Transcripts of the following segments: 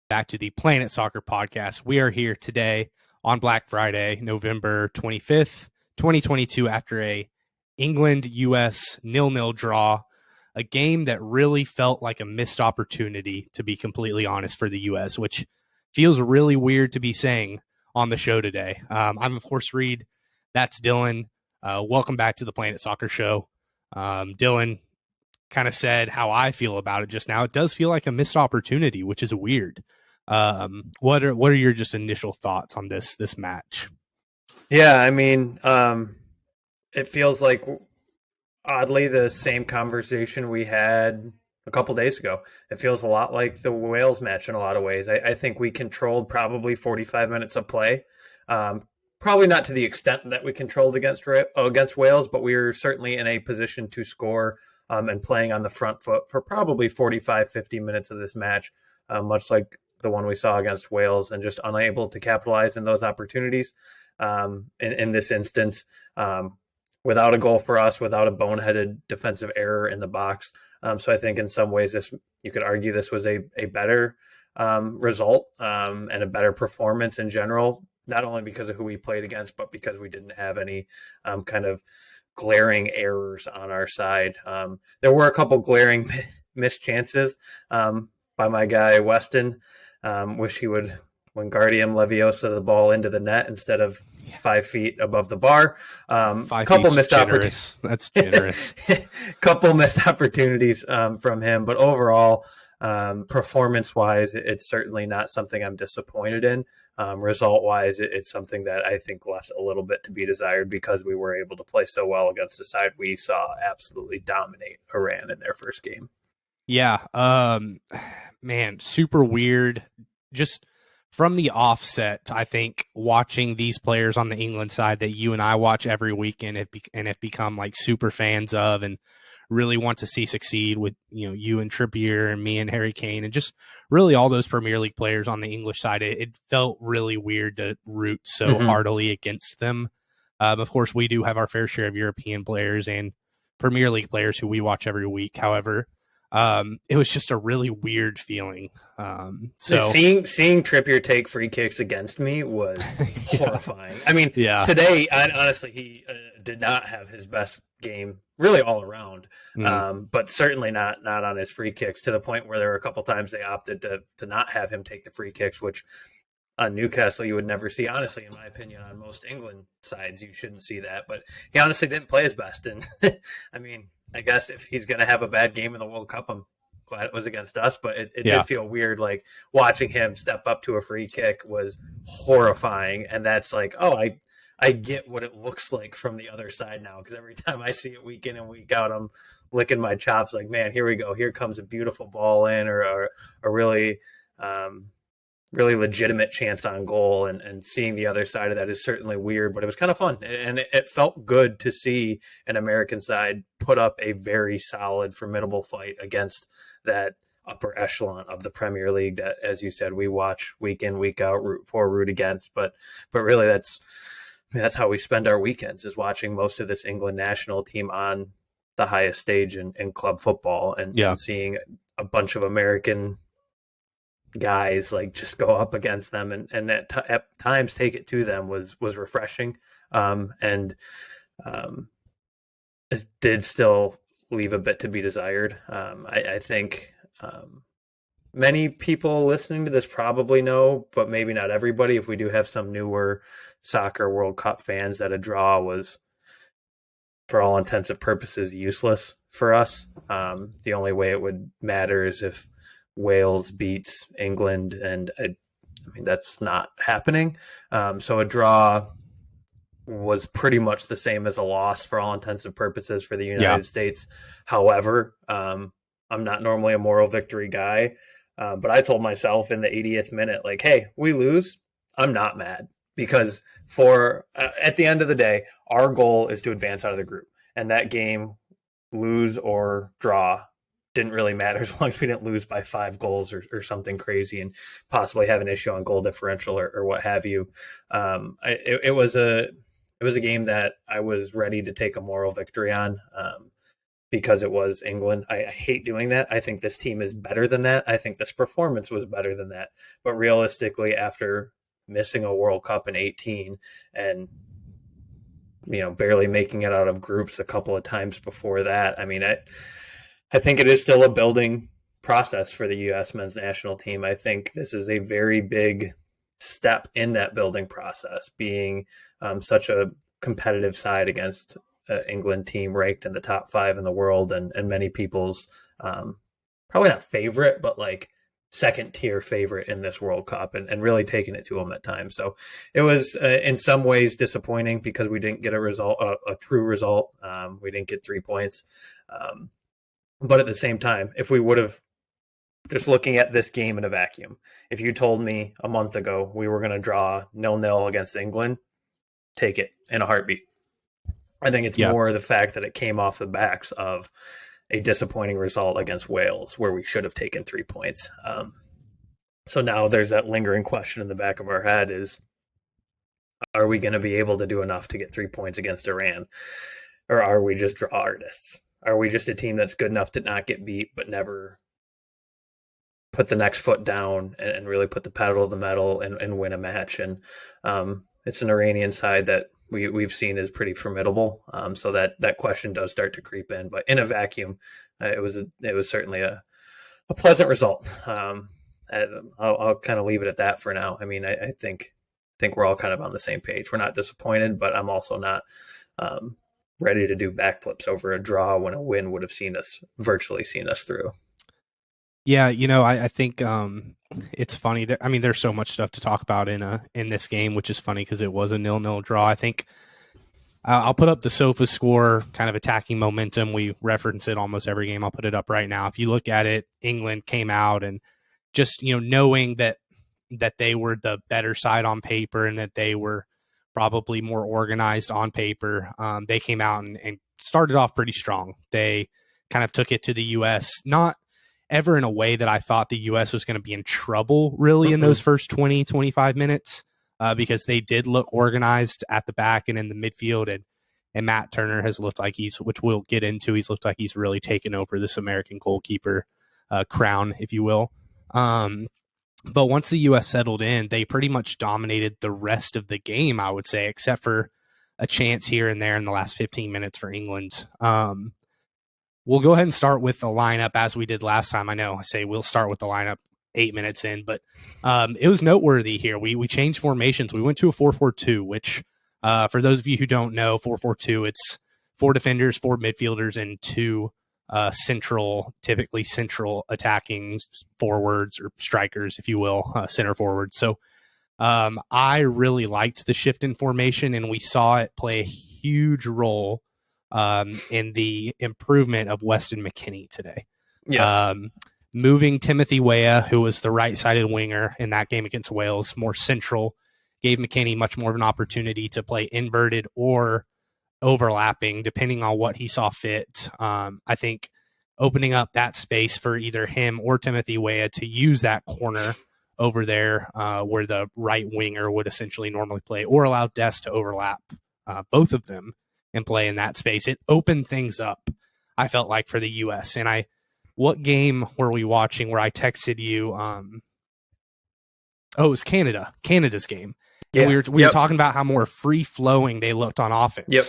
back to the Planet Soccer Podcast. We are here today on Black Friday, November 25th, 2022, after a England-US 0-0 draw, a game that really felt like a missed opportunity, to be completely honest, for the U.S., which feels really weird to be saying on the show today. I'm, of course, Reed. That's Dylan. Welcome back to the Planet Soccer Show. Dylan kind of said how I feel about it just now. It does feel like a missed opportunity, which is weird. What are your just initial thoughts on this match? Yeah, I mean, it feels like oddly the same conversation we had a couple days ago. It feels a lot like the Wales match in a lot of ways. I think we controlled probably 45 minutes of play. Probably not to the extent that we controlled against Wales, but we were certainly in a position to score and playing on the front foot for probably 45, 50 minutes of this match, much like the one we saw against Wales, and just unable to capitalize in those opportunities. In this instance, without a goal for us, without a boneheaded defensive error in the box. So I think in some ways you could argue this was a better result and a better performance in general, not only because of who we played against, but because we didn't have any kind of glaring errors on our side. There were a couple glaring missed chances by my guy Weston. Wish he would Wingardium Leviosa the ball into the net instead of 5 feet above the bar. Couple missed opportunities. That's generous. Couple missed opportunities from him, but overall, performance-wise, it's certainly not something I'm disappointed in. Result-wise, it's something that I think left a little bit to be desired because we were able to play so well against the side we saw absolutely dominate Iran in their first game. Yeah, man, super weird. Just from the offset, I think watching these players on the England side that you and I watch every weekend and have become like super fans of and really want to see succeed with, you and Trippier and me and Harry Kane and just really all those Premier League players on the English side. It felt really weird to root so heartily against them. Of course, we do have our fair share of European players and Premier League players who we watch every week. However, it was just a really weird feeling. So seeing Trippier take free kicks against me was horrifying. I mean, today, honestly, he did not have his best game really all around, but certainly not on his free kicks, to the point where there were a couple times they opted to not have him take the free kicks, which on Newcastle you would never see. Honestly, in my opinion, on most England sides you shouldn't see that, but he honestly didn't play his best. And I mean, I guess if he's going to have a bad game in the World Cup, I'm glad it was against us, but it did feel weird. Like watching him step up to a free kick was horrifying. And that's like, I get what it looks like from the other side now, because every time I see it week in and week out, I'm licking my chops like, man, here we go. Here comes a beautiful ball in, or a really legitimate chance on goal, and seeing the other side of that is certainly weird, but it was kind of fun. And it felt good to see an American side put up a very solid, formidable fight against that upper echelon of the Premier League that, as you said, we watch week in, week out, root against. But really that's how we spend our weekends, is watching most of this England national team on the highest stage in club football and seeing a bunch of American guys like just go up against them and at times take it to them was refreshing, and it did still leave a bit to be desired. I think many people listening to this probably know, but maybe not everybody. If we do have some newer soccer World Cup fans, that a draw was, for all intents and purposes, useless for us. The only way it would matter is if Wales beats England, and I mean that's not happening. So a draw was pretty much the same as a loss for all intents and purposes for the United States. However, I'm not normally a moral victory guy, but I told myself in the 80th minute, like, hey, we lose, I'm not mad, because at the end of the day, our goal is to advance out of the group, and that game, lose or draw, didn't really matter as long as we didn't lose by 5 goals or something crazy and possibly have an issue on goal differential or what have you. It was a game that I was ready to take a moral victory on. because it was England. I hate doing that. I think this team is better than that. I think this performance was better than that. But realistically, after missing a World Cup in 18 and barely making it out of groups a couple of times before that, I mean, I think it is still a building process for the U.S. men's national team. I think this is a very big step in that building process, being such a competitive side against England team ranked in the top 5 in the world, and many people's probably not favorite, but like second tier favorite in this World Cup, and really taking it to them at times. So it was in some ways disappointing because we didn't get a true result. We didn't get 3 points. But at the same time, if we would have, just looking at this game in a vacuum, if you told me a month ago we were going to draw 0-0 against England, take it in a heartbeat. I think it's more the fact that it came off the backs of a disappointing result against Wales where we should have taken 3 points. So now there's that lingering question in the back of our head is, are we going to be able to do enough to get 3 points against Iran? Or are we just draw artists? Are we just a team that's good enough to not get beat but never put the next foot down and really put the pedal to the metal and win a match? And it's an Iranian side that we've seen is pretty formidable. So that question does start to creep in. But in a vacuum, it was certainly a pleasant result. I'll kind of leave it at that for now. I mean, I think we're all kind of on the same page. We're not disappointed, but I'm also not ready to do backflips over a draw when a win would have virtually seen us through. Yeah, I think it's funny that, I mean, there's so much stuff to talk about in this game, which is funny because it was a 0-0 draw. I think I'll put up the SOFA score, kind of attacking momentum. We reference it almost every game. I'll put it up right now. If you look at it, England came out and just knowing that they were the better side on paper and that they were probably more organized on paper. They came out and started off pretty strong. They kind of took it to the U.S., not ever in a way that I thought the U.S. was going to be in trouble really in those first 20, 25 minutes because they did look organized at the back and in the midfield. And Matt Turner has looked like which we'll get into, he's looked like he's really taken over this American goalkeeper crown, if you will. But once the U.S. settled in, they pretty much dominated the rest of the game, I would say, except for a chance here and there in the last 15 minutes for England. We'll go ahead and start with the lineup as we did last time. I know I say we'll start with the lineup 8 minutes in, but it was noteworthy here. We changed formations. We went to a 4-4-2, which for those of you who don't know, 4-4-2, it's 4 defenders, 4 midfielders, and 2 typically central attacking forwards or strikers, if you will, center forwards. So I really liked the shift in formation, and we saw it play a huge role in the improvement of Weston McKennie today. Yes. Moving Timothy Weah, who was the right-sided winger in that game against Wales, more central, gave McKennie much more of an opportunity to play inverted or overlapping, depending on what he saw fit. I think opening up that space for either him or Timothy Weah to use that corner over there where the right winger would essentially normally play, or allow Des to overlap both of them and play in that space. It opened things up, I felt like, for the U.S. And what game were we watching where I texted you? It was Canada's game. Yeah. And we were talking about how more free-flowing they looked on offense. Yep.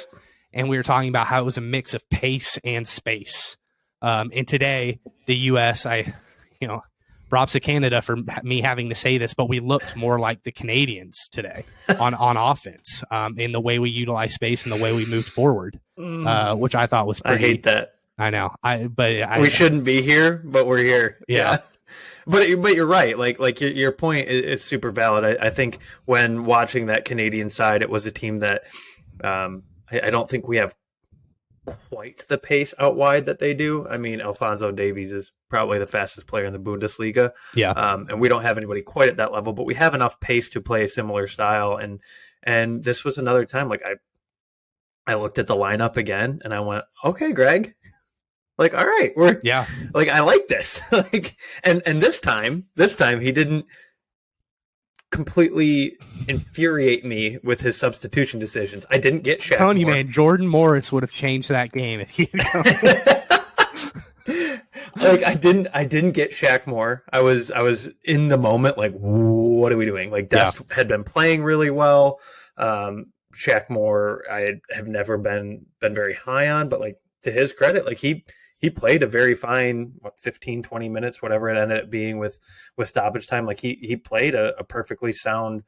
And we were talking about how it was a mix of pace and space. And today, the U.S., props to Canada for me having to say this, but we looked more like the Canadians today on offense in the way we utilize space and the way we moved forward, which I thought was pretty... I hate that. I know. We shouldn't be here, but we're here. Yeah. But you're right. Like your point is super valid. I think when watching that Canadian side, it was a team that I don't think we have quite the pace out wide that they do. I mean, Alphonso Davies is probably the fastest player in the Bundesliga. Yeah. And we don't have anybody quite at that level, but we have enough pace to play a similar style. And this was another time, like I looked at the lineup again and I went, okay, Greg. Like, all right, like, I like this. Like, and this time he didn't completely infuriate me with his substitution decisions. I didn't get Shaq. I'm telling you, man, Jordan Morris would have changed that game if he had like I didn't get Shaq Moore. I was in the moment like, what are we doing? Like Dest had been playing really well. Shaq Moore I have never been very high on, but like to his credit, like he played a very fine 15 20 minutes, whatever it ended up being with stoppage time. Like he played a perfectly sound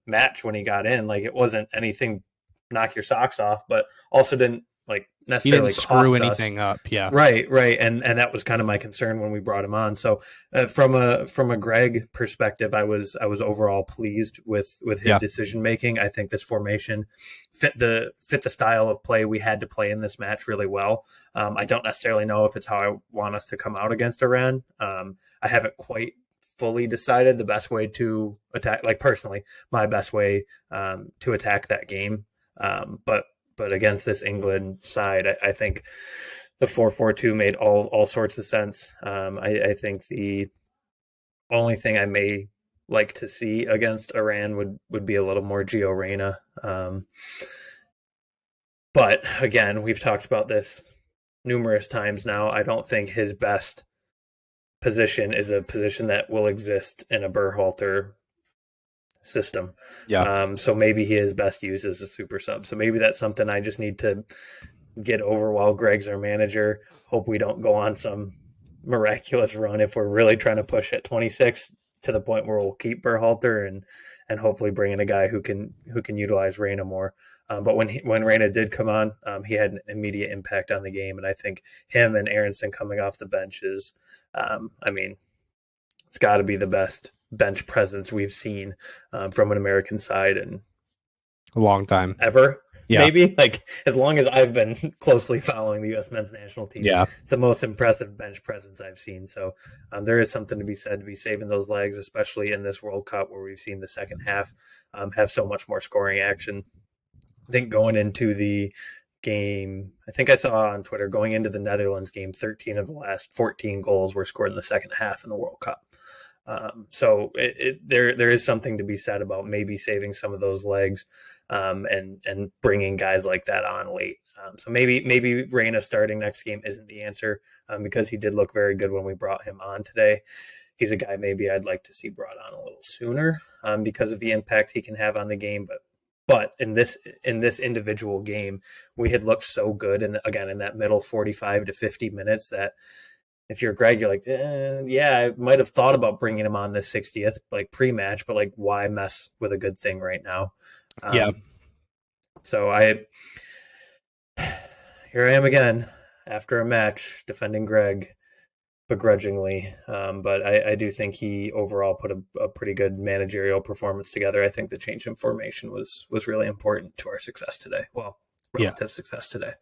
match when he got in. Like it wasn't anything knock your socks off, but also didn't like necessarily he didn't screw cost anything us. up. Yeah, right. And that was kind of my concern when we brought him on. So from a Greg perspective, I was overall pleased with his decision making. I think this formation fit the style of play we had to play in this match really well. I don't necessarily know if it's how I want us to come out against Iran. I haven't quite fully decided the best way to attack, like personally my best way to attack that game, but against this England side, I think the 4-4-2 made all sorts of sense. I think the only thing I may like to see against Iran would be a little more Gio Reyna. But again, we've talked about this numerous times now. I don't think his best position is a position that will exist in a Berhalter system. So maybe he is best used as a super sub. So maybe that's something I just need to get over while Greg's our manager. Hope we don't go on some miraculous run if we're really trying to push at 26 to the point where we'll keep Berhalter and hopefully bring in a guy who can utilize Reyna more. But when Reyna did come on, he had an immediate impact on the game, and I think him and Aronson coming off the bench is, it's got to be the best bench presence we've seen from an American side in a long time ever. Maybe like as long as I've been closely following the U.S. men's national team. It's the most impressive bench presence I've seen. So there is something to be said to be saving those legs, especially in this World Cup where we've seen the second half have so much more scoring action. I think going into the game, I think I saw on Twitter, going into the Netherlands game, 13 of the last 14 goals were scored in the second half in the World Cup. So there is something to be said about maybe saving some of those legs and bringing guys like that on late. So maybe Reyna starting next game isn't the answer because he did look very good when we brought him on today. He's a guy maybe I'd like to see brought on a little sooner because of the impact he can have on the game. But in this individual game, we had looked so good, and again in that middle 45 to 50 minutes that if you're Greg, you're like, I might have thought about bringing him on this 60th like pre-match, but like why mess with a good thing right now? So here I am again after a match defending Greg begrudgingly, but I do think he overall put a pretty good managerial performance together. I think the change in formation was really important to our success today. Well, relative success today.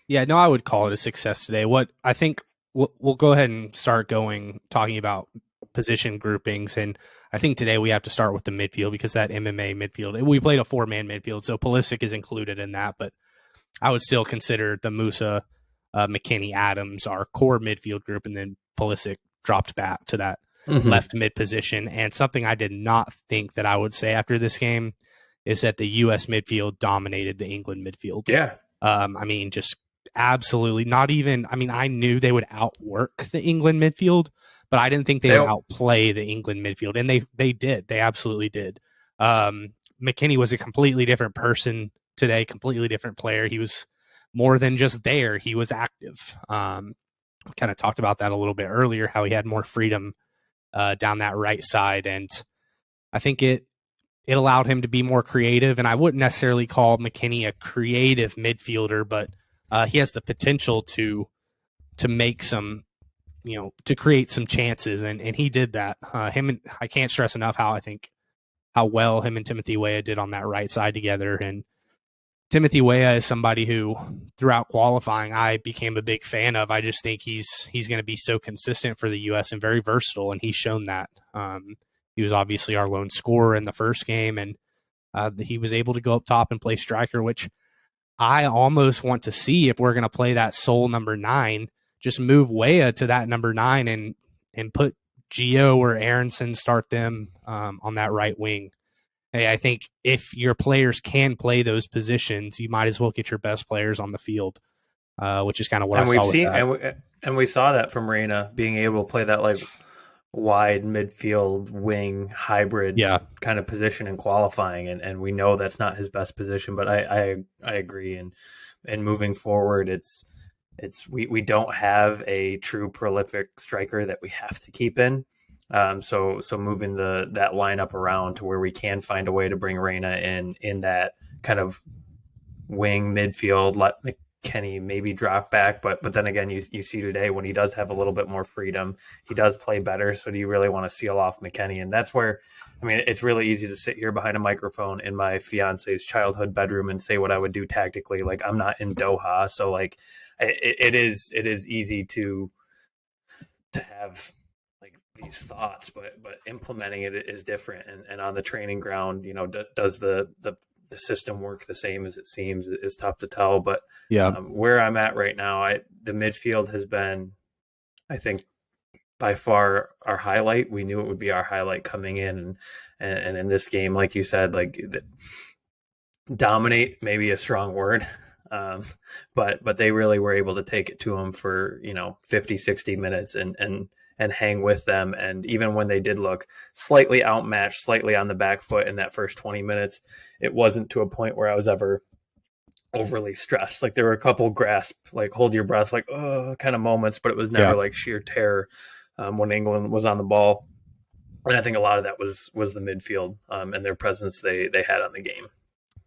Yeah, no, I would call it a success today. What I think we'll go ahead and start talking about position groupings, and I think today we have to start with the midfield because that MMA midfield, we played a 4-man midfield, so Pulisic is included in that, but I would still consider the Musa, McKennie, Adams our core midfield group, and then Pulisic dropped back to that left mid position. And something I did not think that I would say after this game is that the U.S. midfield dominated the England midfield. Just absolutely not even. I knew they would outwork the England midfield, but I didn't think they would outplay the England midfield, and they did. They absolutely did. McKennie was a completely different person today, completely different player. He was more than just there. He was active. We kind of talked about that a little bit earlier, how he had more freedom down that right side. And I think it allowed him to be more creative. And I wouldn't necessarily call McKennie a creative midfielder, but he has the potential to make some, to create some chances. And he did that. I can't stress enough how well him and Timothy Weah did on that right side together. And Timothy Weah is somebody who, throughout qualifying, I became a big fan of. I just think he's going to be so consistent for the U.S. and very versatile, and he's shown that. He was obviously our lone scorer in the first game, and he was able to go up top and play striker, which I almost want to see if we're going to play that sole number 9, just move Weah to that number 9 and put Gio or Aronson, start them on that right wing. Hey, I think if your players can play those positions, you might as well get your best players on the field, which is kind of what I saw with that. And we saw that from Reyna being able to play that like wide midfield wing hybrid Yeah. kind of position in qualifying, and we know that's not his best position. But I agree, and moving forward, we don't have a true prolific striker that we have to keep in. So moving that lineup around to where we can find a way to bring Reyna in that kind of wing midfield, let McKennie maybe drop back, but then again, you see today when he does have a little bit more freedom, he does play better. So do you really want to seal off McKennie? And that's where, I mean, it's really easy to sit here behind a microphone in my fiance's childhood bedroom and say what I would do tactically. Like, I'm not in Doha, so like it is easy to have like these thoughts, but implementing it is different. And on the training ground, does the system work the same as it seems is tough to tell. But Yeah. where I'm at right now, the midfield has been, I think, by far our highlight. We knew it would be our highlight coming in, and in this game, like you said, like dominate, maybe a strong word. But they really were able to take it to them for 50, 60 minutes and hang with them. And even when they did look slightly outmatched, slightly on the back foot in that first 20 minutes, it wasn't to a point where I was ever overly stressed. Like, there were a couple grasp, like hold your breath, like, oh, kind of moments, but it was never like sheer terror when England was on the ball. And I think a lot of that was the midfield and their presence they had on the game.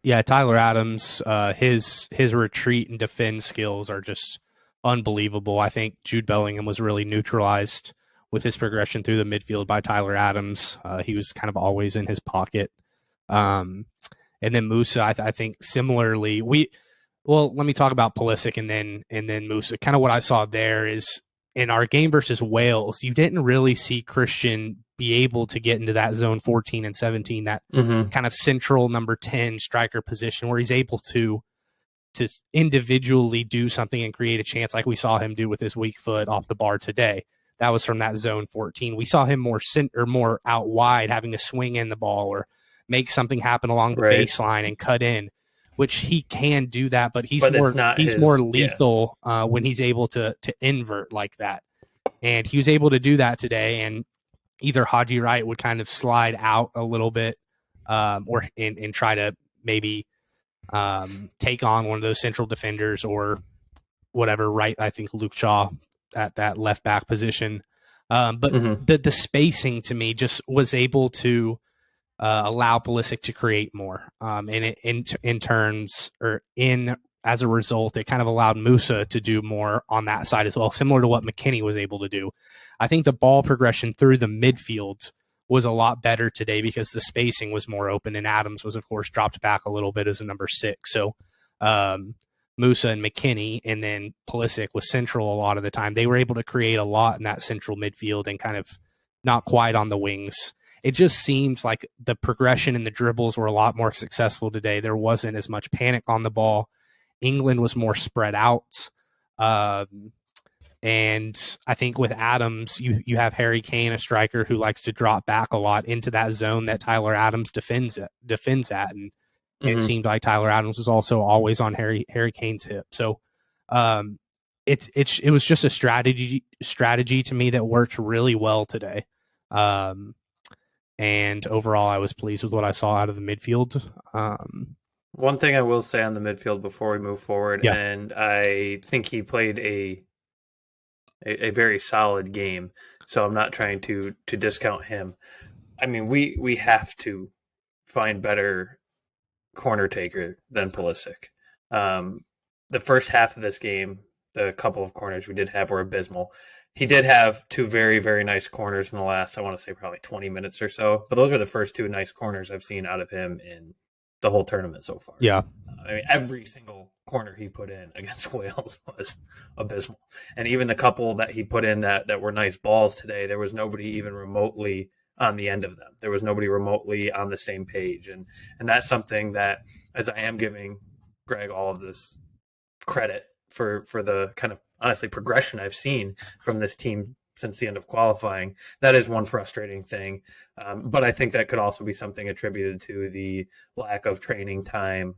Yeah, Tyler Adams, his retreat and defend skills are just unbelievable. I think Jude Bellingham was really neutralized with his progression through the midfield by Tyler Adams. He was kind of always in his pocket. And then Musa, I think similarly, let me talk about Pulisic and then Musa. Kind of what I saw there is in our game versus Wales, you didn't really see Christian be able to get into that zone 14 and 17, that kind of central number 10 striker position where he's able to individually do something and create a chance like we saw him do with his weak foot off the bar today. That was from that zone 14. We saw him more out wide, having to swing in the ball or make something happen along the baseline and cut in, which he can do that, but he's more lethal when he's able to invert like that. And he was able to do that today, and either Haji Wright would kind of slide out a little bit or try to maybe take on one of those central defenders or whatever. Right, I think Luke Shaw at that left back position. But the spacing to me just was able to allow Pulisic to create more. And as a result, it kind of allowed Musa to do more on that side as well, similar to what McKennie was able to do. I think the ball progression through the midfield was a lot better today because the spacing was more open, and Adams was, of course, dropped back a little bit as a number 6. So Musa and McKennie, and then Pulisic was central a lot of the time. They were able to create a lot in that central midfield and kind of not quite on the wings. It just seems like the progression and the dribbles were a lot more successful today. There wasn't as much panic on the ball. England was more spread out. And I think with Adams, you have Harry Kane, a striker who likes to drop back a lot into that zone that Tyler Adams defends at. And it seemed like Tyler Adams was also always on Harry Kane's hip. So it was just a strategy to me that worked really well today. And overall, I was pleased with what I saw out of the midfield. One thing I will say on the midfield before we move forward, and I think he played a very solid game, so I'm not trying to discount him. I mean, we have to find better corner taker than Pulisic. The first half of this game, the couple of corners we did have were abysmal. He did have 2 very, very nice corners in the last, I want to say, probably 20 minutes or so. But those are the first 2 nice corners I've seen out of him in the whole tournament so far. Yeah. I mean, every single corner he put in against Wales was abysmal. And even the couple that he put in that were nice balls today, there was nobody even remotely on the end of them. There was nobody remotely on the same page. And that's something that, as I am giving Greg all of this credit for the kind of, honestly, progression I've seen from this team since the end of qualifying, that is one frustrating thing. But I think that could also be something attributed to the lack of training time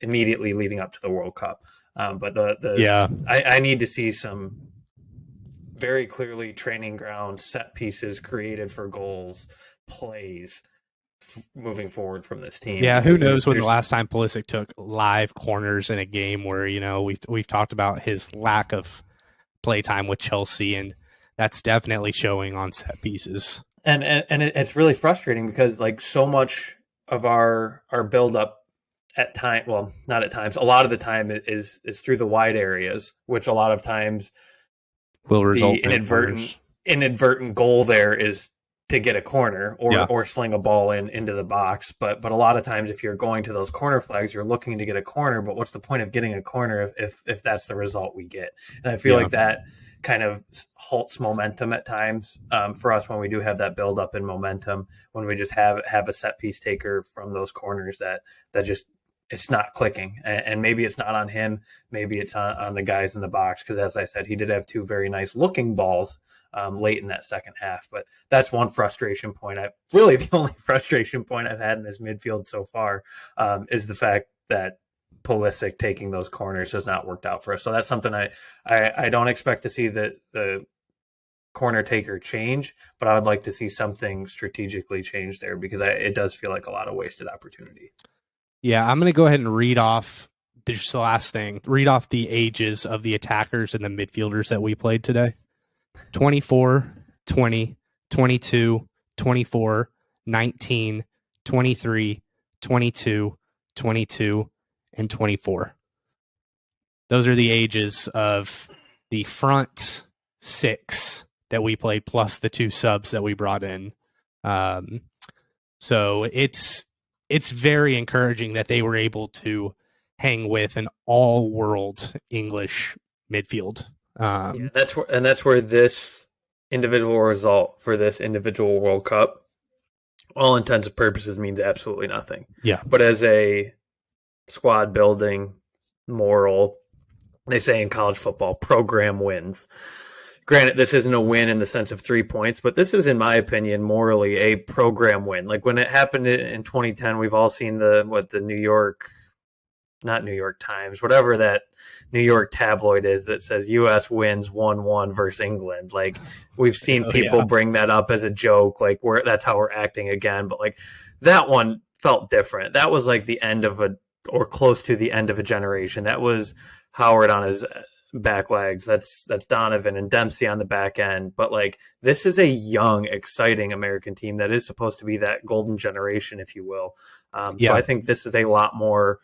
immediately leading up to the World Cup. But I need to see some very clearly training ground, set pieces created for goals, plays moving forward from this team. Yeah, who Because knows when the last time Pulisic took live corners in a game where, we've talked about his lack of playtime with Chelsea, and that's definitely showing on set pieces. And it's really frustrating because like so much of our build up at time, well, not at times, a lot of the time is through the wide areas, which a lot of times will result the inadvertent goal there is to get a corner or sling a ball into the box. But a lot of times if you're going to those corner flags, you're looking to get a corner, but what's the point of getting a corner if that's the result we get? And I feel like that kind of halts momentum at times for us when we do have that build up in momentum, when we just have a set piece taker from those corners that just it's not clicking. And maybe it's not on him, maybe it's on the guys in the box, because as I said, he did have two very nice looking balls late in that second half. But that's one frustration point. Really the only frustration point I've had in this midfield so far is the fact that Pulisic taking those corners has not worked out for us. So that's something I don't expect to see the corner taker change, but I would like to see something strategically change there, because it does feel like a lot of wasted opportunity. Yeah, I'm going to go ahead and read off just the last thing. Read off the ages of the attackers and the midfielders that we played today. 24, 20, 22, 24, 19, 23, 22, 22, and 24. Those are the ages of the front six that we played, plus the two subs that we brought in. So it's very encouraging that they were able to hang with an all-world English midfield. That's where this individual result for this individual World Cup, all intents and purposes, means absolutely nothing. Yeah. But as a squad building, moral, they say in college football, program wins. Granted, this isn't a win in the sense of 3 points, but this is, in my opinion, morally a program win. Like when it happened in 2010, we've all seen the not New York Times, whatever that New York tabloid is that says U.S. wins 1-1 versus England. Like we've seen people bring that up as a joke, like that's how we're acting again. But like that one felt different. That was like the end of or close to the end of a generation. That was Howard on his back legs. That's Donovan and Dempsey on the back end. But like this is a young, exciting American team that is supposed to be that golden generation, if you will. So I think this is a lot more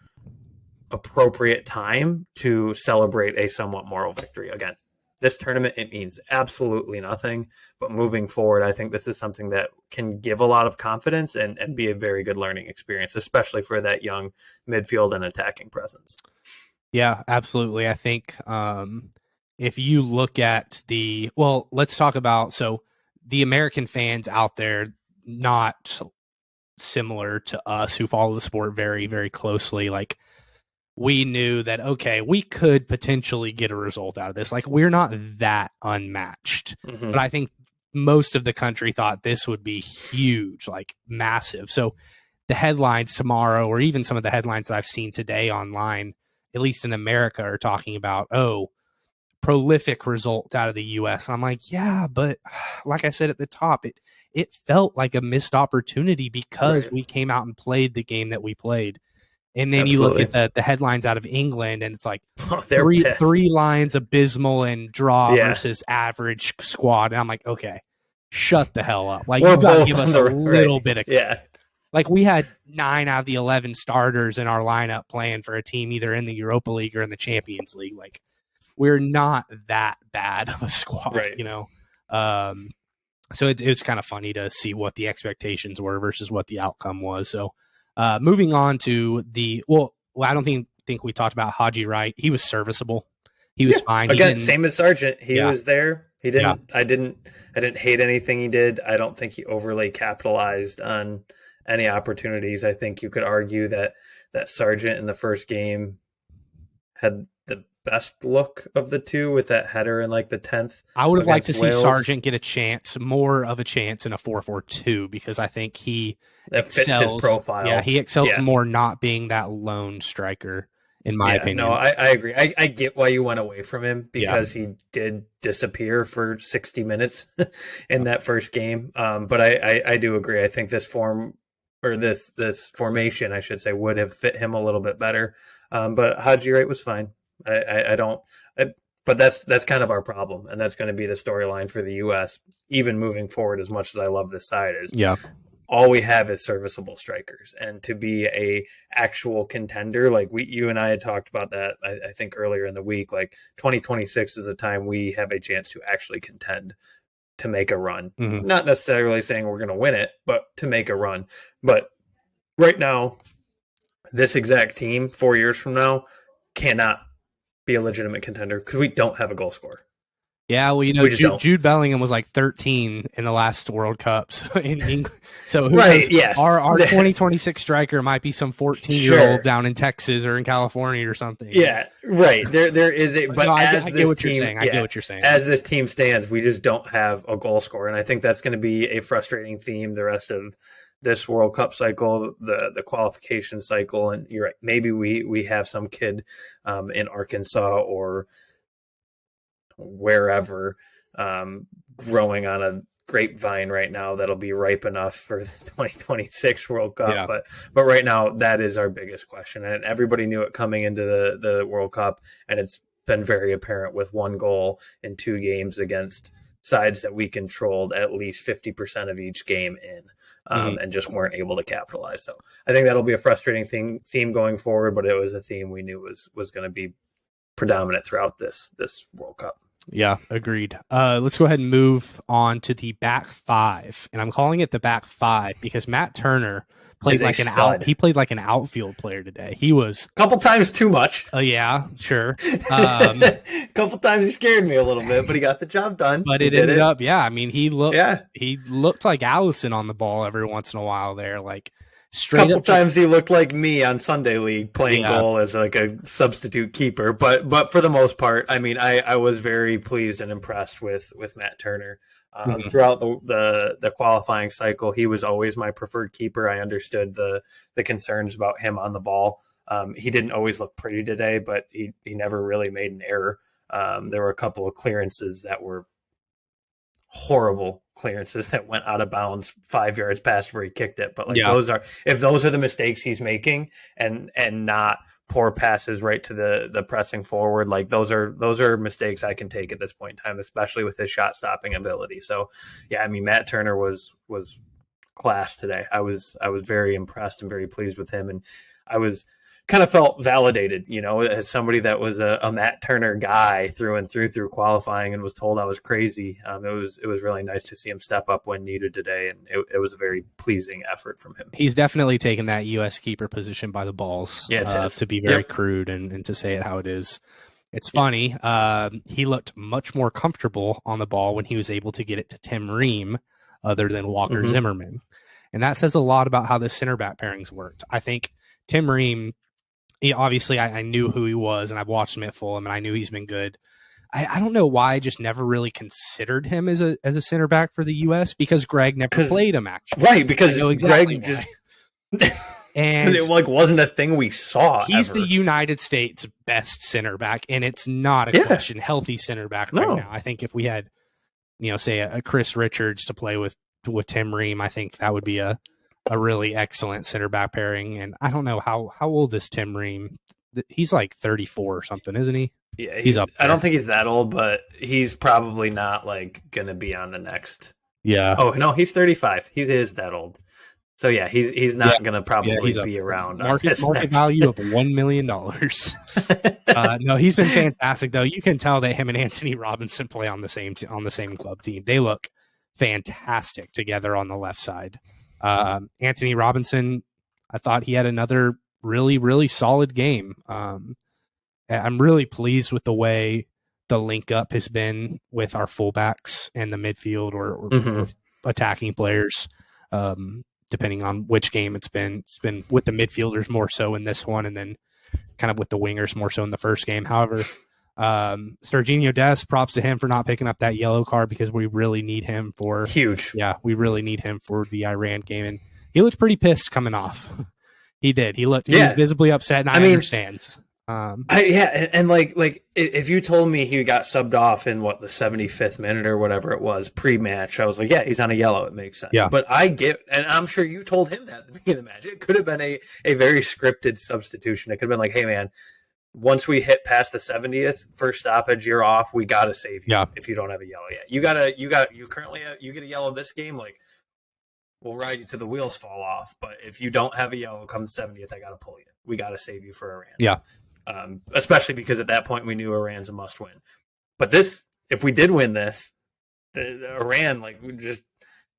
appropriate time to celebrate a somewhat moral victory. Again, this tournament, it means absolutely nothing, but moving forward, I think this is something that can give a lot of confidence and be a very good learning experience, especially for that young midfield and attacking presence. Yeah, absolutely. I think if you look at let's talk about, so the American fans out there, not similar to us who follow the sport very, very closely, like we knew that, okay, we could potentially get a result out of this. Like we're not that unmatched, but I think most of the country thought this would be huge, like massive. So the headlines tomorrow, or even some of the headlines that I've seen today online, at least in America, are talking about, prolific result out of the U.S. And I'm like, yeah, but like I said at the top, it felt like a missed opportunity because we came out and played the game that we played. And then you look at the headlines out of England, and it's like three lines abysmal and draw versus average squad. And I'm like, okay, shut the hell up. Like, you got to give us a little bit of like we had 9 out of the 11 starters in our lineup playing for a team either in the Europa League or in the Champions League. Like, we're not that bad of a squad, you know? So it's kind of funny to see what the expectations were versus what the outcome was. So moving on to I don't think we talked about Haji Wright. He was serviceable. He was fine. Again, same as Sargent. He was there. He didn't. I didn't hate anything he did. I don't think he overly capitalized on any opportunities. I think you could argue that Sargent in the first game had the best look of the two with that header in like the 10th. I would have liked to see Sargent get more of a chance in a 4-4-2, because I think he excels. Fits his profile. Yeah, he excels more not being that lone striker. in my Yeah, no, opinion. I agree. I get why you went away from him because he did disappear for 60 minutes in that first game. But I do agree. I think this form or this formation, I should say, would have fit him a little bit better. But Haji Wright was fine. I don't. But that's kind of our problem, and that's going to be the storyline for the U.S. even moving forward. As much as I love this side, is all we have is serviceable strikers, and to be a actual contender, like you and I had talked about that, I think earlier in the week, like 2026 is a time we have a chance to actually contend, to make a run. Mm-hmm. Not necessarily saying we're going to win it, but to make a run. But right now, this exact team 4 years from now cannot be a legitimate contender because we don't have a goal scorer. Yeah, well, Jude Bellingham was like 13 in the last World Cup, so in England. So who knows? Yes. Our 2026 striker might be some 14-year-old down in Texas or in California or something. Yeah, right. There is a, but I get what you're saying. I get what you're saying. As this team stands, we just don't have a goal scorer, and I think that's going to be a frustrating theme the rest of this World Cup cycle, the qualification cycle. And you're right. Maybe we have some kid in Arkansas or wherever growing on a grapevine right now that'll be ripe enough for the 2026 World Cup. But right now, that is our biggest question, and everybody knew it coming into the World Cup, and it's been very apparent with one goal in 2 games against sides that we controlled at least 50% of each game in. And just weren't able to capitalize. So I think that'll be a frustrating theme going forward, but it was a theme we knew was going to be predominant throughout this World Cup. Yeah, agreed. Let's go ahead and move on to the back 5, and I'm calling it the back 5 because Matt Turner played like he played like an outfield player today. He was a couple times too much. Yeah, sure. A couple times he scared me a little bit, but he got the job done. But it ended up, I mean, he looked like Allison on the ball every once in a while there, like straight couple times he looked like me on Sunday League playing goal as like a substitute keeper. But for the most part, I mean, I was very pleased and impressed with Matt Turner. Throughout the qualifying cycle, he was always my preferred keeper. I understood the concerns about him on the ball. He didn't always look pretty today, but he never really made an error. There were a couple of clearances that were horrible clearances that went out of bounds 5 yards past where he kicked it. But if those are the mistakes he's making and not poor passes right to the pressing forward, like those are mistakes I can take at this point in time, especially with his shot stopping ability. So I mean, Matt Turner was class today. I was very impressed and very pleased with him, and I was kind of felt validated, as somebody that was a Matt Turner guy through and through qualifying and was told I was crazy. It was really nice to see him step up when needed today, and it was a very pleasing effort from him. He's definitely taken that U.S. keeper position by the balls, to be very crude and to say it how it is. It's funny. He looked much more comfortable on the ball when he was able to get it to Tim Ream other than Walker Zimmerman. And that says a lot about how the center back pairings worked. I think Tim Ream, obviously, I knew who he was, and I've watched him at Fulham, and I knew he's been good. I don't know why I just never really considered him as a center back for the U.S. because Greg never played him, actually. Right, because exactly Greg just... and it wasn't a thing we saw. He's the United States' best center back, and it's not a question. Healthy center back right now. I think if we had, say a Chris Richards to play with Tim Ream, I think that would be a really excellent center back pairing. And I don't know how old is Tim Ream. He's like 34 or something, isn't he? Yeah, he's up there. I don't think he's that old, but he's probably not like gonna be on the next. Yeah. Oh no, he's 35. He is that old. So he's not gonna probably be around. Market value of $1 million. No, he's been fantastic though. You can tell that him and Anthony Robinson play on the same club team. They look fantastic together on the left side. Anthony Robinson, I thought he had another really, really solid game. I'm really pleased with the way the link up has been with our fullbacks and the midfield or attacking players, depending on which game it's been. It's been with the midfielders more so in this one, and then kind of with the wingers more so in the first game. However, Serginho Dest, props to him for not picking up that yellow card because we really need him for huge. Yeah, we really need him for the Iran game, and he looked pretty pissed coming off. He did. He was visibly upset, and I understand. And like if you told me he got subbed off in the 75th minute or whatever it was pre-match, I was like, yeah, he's on a yellow. It makes sense. Yeah. But and I'm sure you told him that at the beginning of the match. It could have been a very scripted substitution. It could have been like, hey man, once we hit past the 70th, first stoppage, you're off. We gotta save you if you don't have a yellow yet. You get a yellow this game, like we'll ride you till the wheels fall off. But if you don't have a yellow come the 70th, I gotta pull you. We gotta save you for Iran. Yeah. Especially because at that point we knew Iran's a must win. But if we did win this, Iran, like, we just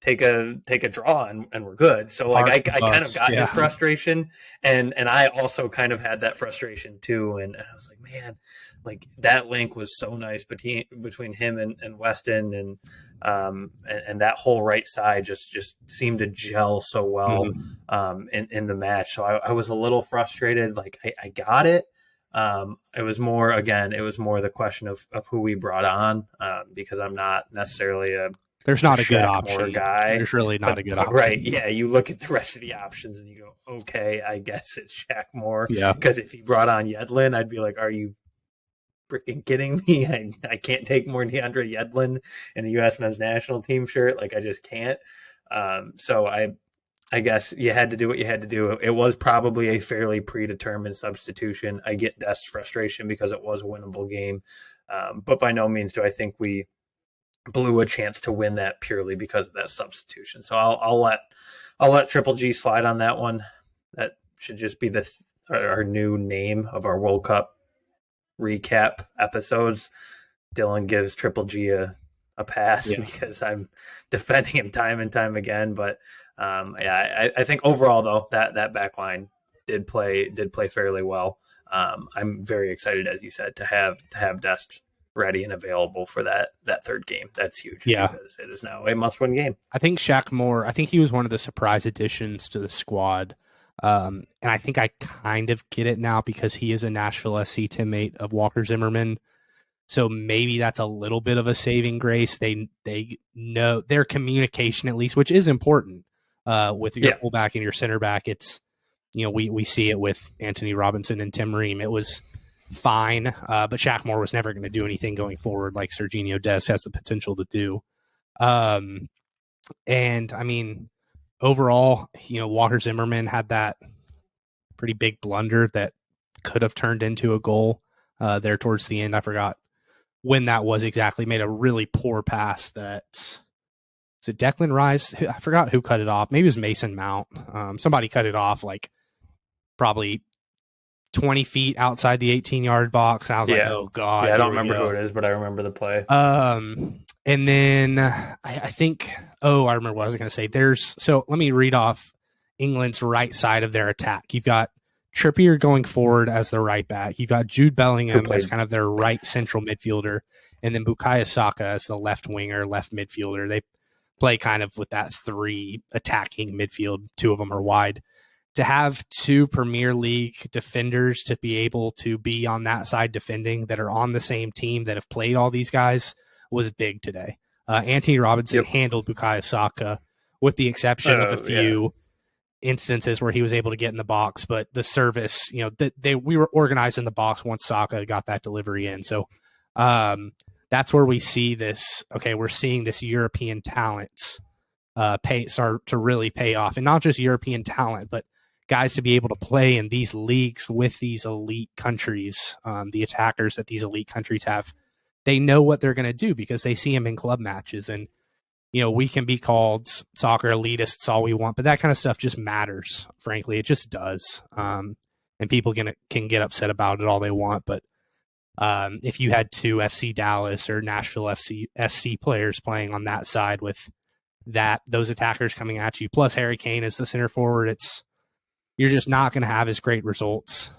take a draw and we're good. So like I kind of got his frustration, and I also kind of had that frustration too. And I was like, man, like that link was so nice between him and Weston, and that whole right side just seemed to gel so well in the match. So I was a little frustrated. Like I got it. It was more the question of who we brought on, because I'm not necessarily there's not a good Shaq option Moore guy. There's really not a good option. Right. Yeah. You look at the rest of the options and you go, okay, I guess it's Shaq Moore. Yeah. Because if he brought on Yedlin, I'd be like, are you freaking kidding me? I can't take more DeAndre Yedlin in a U.S. men's national team shirt. Like, I just can't. So I guess you had to do what you had to do. It was probably a fairly predetermined substitution. I get Dest's frustration because it was a winnable game. But by no means do I think we blew a chance to win that purely because of that substitution. So I'll let Triple G slide on that one. That should just be our new name of our World Cup recap episodes. Dylan gives Triple G a pass because I'm defending him time and time again. But I think overall though that back line did play fairly well. I'm very excited, as you said, to have Dest ready and available for that third game. That's huge. Yeah, because it is now a must-win game. I think Shaq Moore, he was one of the surprise additions to the squad. And I think I kind of get it now because he is a Nashville SC teammate of Walker Zimmerman. So maybe that's a little bit of a saving grace. They know their communication, at least, which is important with your fullback and your center back. It's, we see it with Anthony Robinson and Tim Ream. It was fine, but Shaq Moore was never going to do anything going forward like Serginho Dest has the potential to do. And I mean, overall, Walker Zimmerman had that pretty big blunder that could have turned into a goal there towards the end. I forgot when that was exactly. Made a really poor pass that, was it Declan Rice? I forgot who cut it off. Maybe it was Mason Mount. Somebody cut it off like probably 20 feet outside the 18-yard box. I was like, oh, God. Yeah, I don't remember who it is, but I remember the play. And then I think, I remember what I was going to say. So let me read off England's right side of their attack. You've got Trippier going forward as the right back. You've got Jude Bellingham as kind of their right central midfielder. And then Bukayo Saka as the left winger, left midfielder. They play kind of with that three attacking midfield. Two of them are wide. To have two Premier League defenders to be able to be on that side defending that are on the same team that have played all these guys was big today. Anthony Robinson handled Bukayo Saka with the exception of a few instances where he was able to get in the box, but the service, we were organized in the box once Saka got that delivery in. So that's where we see this. Okay, we're seeing this European talent start to really pay off, and not just European talent, but guys to be able to play in these leagues with these elite countries, the attackers that these elite countries have. They know what they're going to do because they see them in club matches. And, we can be called soccer elitists all we want, but that kind of stuff just matters. Frankly, it just does. And people can get upset about it all they want. But if you had two FC Dallas or Nashville SC players playing on that side with those attackers coming at you, plus Harry Kane as the center forward, you're just not going to have as great results.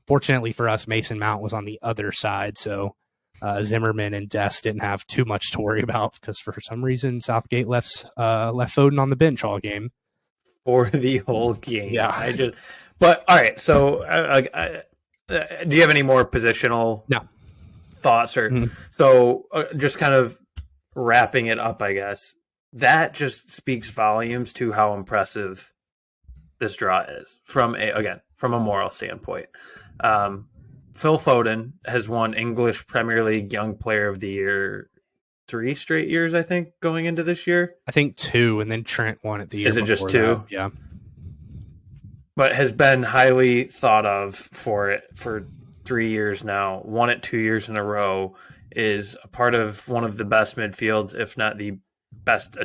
Fortunately for us, Mason Mount was on the other side, so Zimmerman and Dest didn't have too much to worry about because for some reason Southgate left Foden on the bench all game. For the whole game. Yeah. But all right, so do you have any more positional thoughts? So just kind of wrapping it up, I guess, that just speaks volumes to how impressive this draw is from a moral standpoint. Phil Foden has won English Premier League Young Player of the Year 3 straight years, I think, going into this year. I think 2, and then Trent won it the year Is it before just 2? that. Yeah. But has been highly thought of for it for 3 years now. Won it 2 years in a row. Is a part of one of the best midfields, if not the best,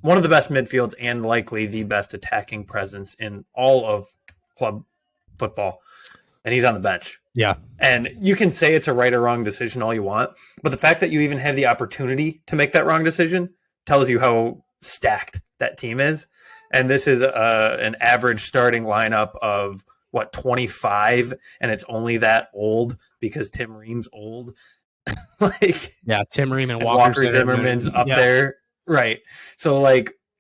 one of the best midfields, and likely the best attacking presence in all of club football. And he's on the bench. Yeah. And you can say it's a right or wrong decision all you want, but the fact that you even have the opportunity to make that wrong decision tells you how stacked that team is. And this is an average starting lineup of, 25, and it's only that old because Tim Ream's old. Tim Ream and Walker Zimmerman's up there. Right. So,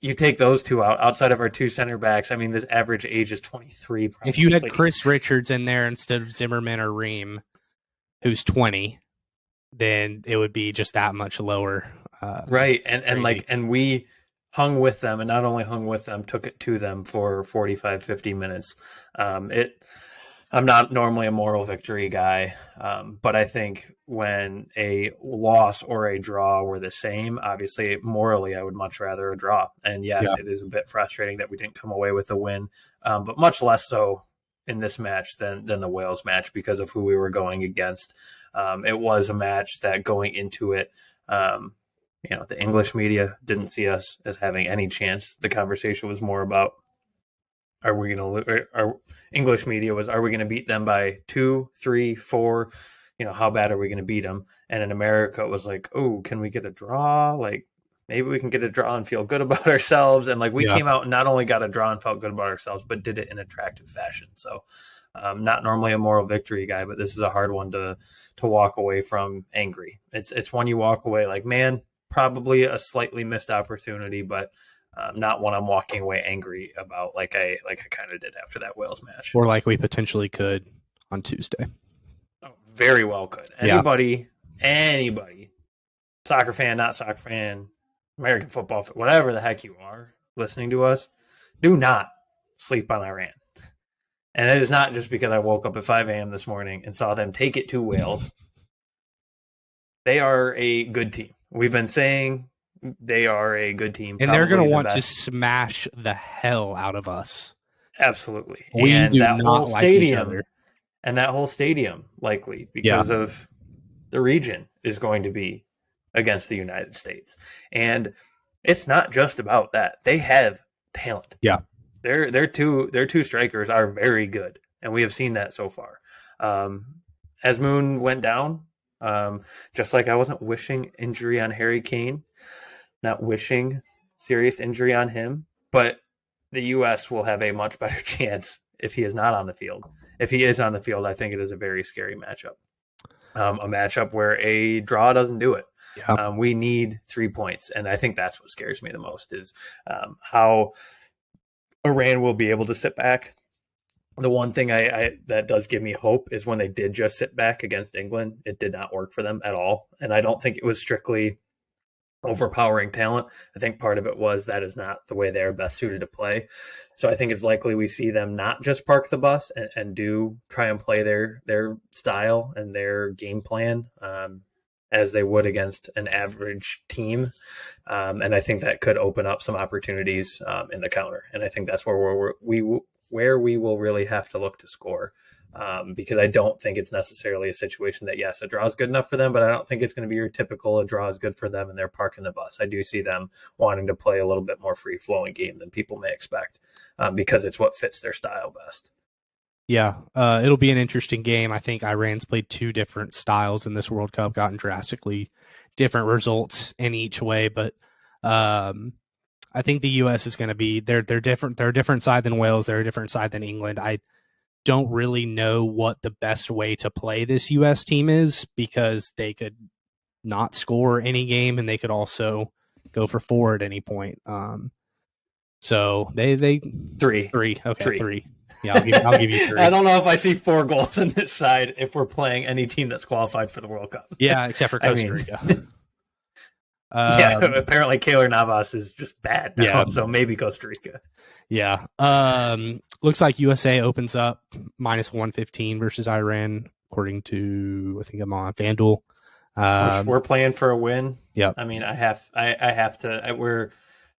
you take those two out, outside of our 2 center backs. I mean, this average age is 23. Probably. If you had Chris Richards in there instead of Zimmerman or Ream, who's 20, then it would be just that much lower. Right. And we hung with them, and not only hung with them, took it to them for 45, 50 minutes. I'm not normally a moral victory guy, but I think when a loss or a draw were the same, obviously, morally, I would much rather a draw. And yes, It is a bit frustrating that we didn't come away with a win, but much less so in this match than the Wales match because of who we were going against. It was a match that going into it, the English media didn't see us as having any chance. The conversation was more about, are we going to? Our English media was, are we going to beat them by 2, 3, 4? How bad are we going to beat them? And in America, it was like, oh, can we get a draw? Maybe we can get a draw and feel good about ourselves. And we came out and not only got a draw and felt good about ourselves, but did it in attractive fashion. So, not normally a moral victory guy, but this is a hard one to walk away from angry. It's one you walk away like, man, probably a slightly missed opportunity, but not one I'm walking away angry about, like I kind of did after that Wales match, or like we potentially could on Tuesday. Oh, very well could. Anybody, soccer fan, not soccer fan, American football, whatever the heck you are listening to us, do not sleep on Iran. And it is not just because I woke up at 5 a.m. this morning and saw them take it to Wales. They are a good team. We've been saying they are a good team. And they're going to want to smash the hell out of us. Absolutely. We do not like each other. And that whole stadium, likely, because of the region, is going to be against the United States. And it's not just about that. They have talent. Yeah. Their two strikers are very good, and we have seen that so far. As Moon went down, just like I wasn't wishing injury on Harry Kane, not wishing serious injury on him, but the U.S. will have a much better chance if he is not on the field. If he is on the field, I think it is a very scary matchup. A matchup where a draw doesn't do it. Yeah. We need 3 points, and I think that's what scares me the most is how Iran will be able to sit back. The one thing I that does give me hope is when they did just sit back against England, it did not work for them at all. And I don't think it was strictly overpowering talent. I think part of it was that is not the way they're best suited to play. So I think it's likely we see them not just park the bus and do try and play their style and their game plan as they would against an average team. And I think that could open up some opportunities in the counter. And I think that's where we will really have to look to score. Because I don't think it's necessarily a situation that, yes, a draw is good enough for them, but I don't think it's going to be your typical a draw is good for them and they're parking the bus. I do see them wanting to play a little bit more free-flowing game than people may expect because it's what fits their style best. Yeah, it'll be an interesting game. I think Iran's played 2 different styles in this World Cup, gotten drastically different results in each way, but I think the U.S. is going to be they're different. They're a different side than Wales. They're a different side than England. I don't really know what the best way to play this U.S. team is because they could not score any game and they could also go for 4 at any point. So they 3. Okay, 3. Yeah, I'll give you 3. I don't know if I see 4 goals on this side if we're playing any team that's qualified for the World Cup. Yeah, except for Costa Rica. Apparently Keylor Navas is just bad now, Yeah. so maybe Costa Rica. Yeah. Looks like USA opens up -115 versus Iran, according to, I think I'm on FanDuel. We're playing for a win. Yeah. I mean, I have to.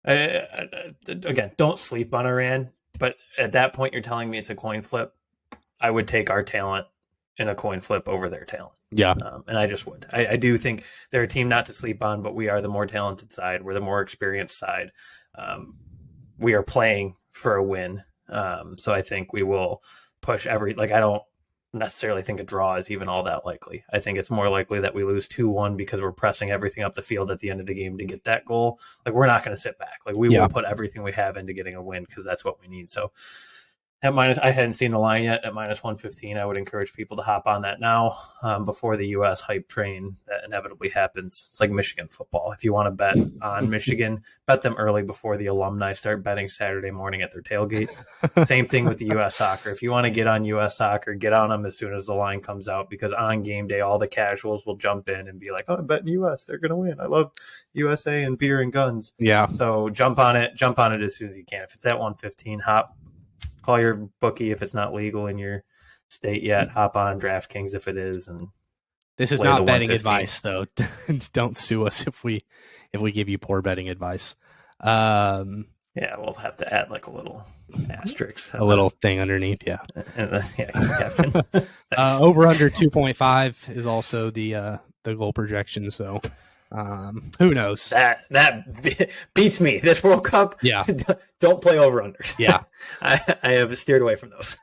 Again, don't sleep on Iran. But at that point, you're telling me it's a coin flip. I would take our talent in a coin flip over their talent. Yeah. And I just would. I do think they're a team not to sleep on, but we are the more talented side. We're the more experienced side. We are playing for a win. So I think we will push I don't necessarily think a draw is even all that likely. I think it's more likely that we lose 2-1 because we're pressing everything up the field at the end of the game to get that goal. Like, we're not going to sit back. Like, we will put everything we have into getting a win because that's what we need. So at I hadn't seen the line yet at -115. I would encourage people to hop on that now before the U.S. hype train that inevitably happens. It's like Michigan football. If you want to bet on Michigan, bet them early before the alumni start betting Saturday morning at their tailgates. Same thing with the U.S. soccer. If you want to get on U.S. soccer, get on them as soon as the line comes out, because on game day, all the casuals will jump in and be like, "Oh, I'm betting U.S. They're going to win. I love USA and beer and guns." Yeah. So jump on it as soon as you can. If it's at 115, hop. Call your bookie if it's not legal in your state yet. Hop on DraftKings if it is. And this is not betting advice, though. Don't sue us if we give you poor betting advice. Yeah, we'll have to add like a little asterisk, a little thing underneath. Yeah. Captain. Over under 2.5 is also the goal projection. So who knows? That beats me. This World Cup. Yeah. Don't play over unders. Yeah. I have steered away from those.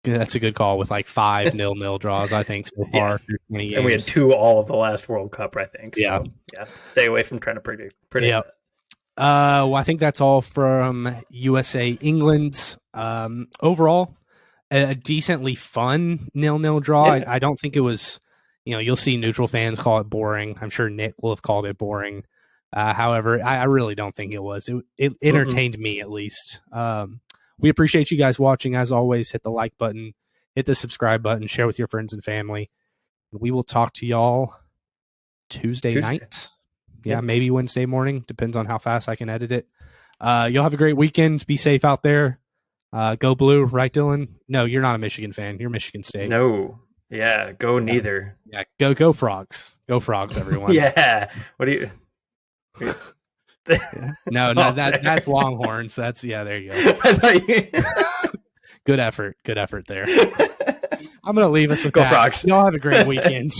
That's a good call with like 5 0-0 draws, I think, so far through 20 games. And we had 2 all of the last World Cup, I think. Yeah. So, yeah. Stay away from trying to predict yeah. Well, I think that's all from USA England. Overall, a decently fun 0-0 draw. Yeah. I don't think it was, you'll see neutral fans call it boring. I'm sure Nick will have called it boring. However, I really don't think it was. It entertained me, at least. We appreciate you guys watching. As always, hit the like button, hit the subscribe button, share with your friends and family. We will talk to y'all Tuesday night. Yeah, maybe Wednesday morning. Depends on how fast I can edit it. You'll have a great weekend. Be safe out there. Go blue, right, Dylan? No, you're not a Michigan fan. You're Michigan State. No. Yeah, go neither. Yeah, go Frogs. Go Frogs, everyone. Yeah. What do you... No, that's Longhorns. That's there you go. Good effort there. I'm gonna leave us with Go that. Frogs. Y'all have a great weekend.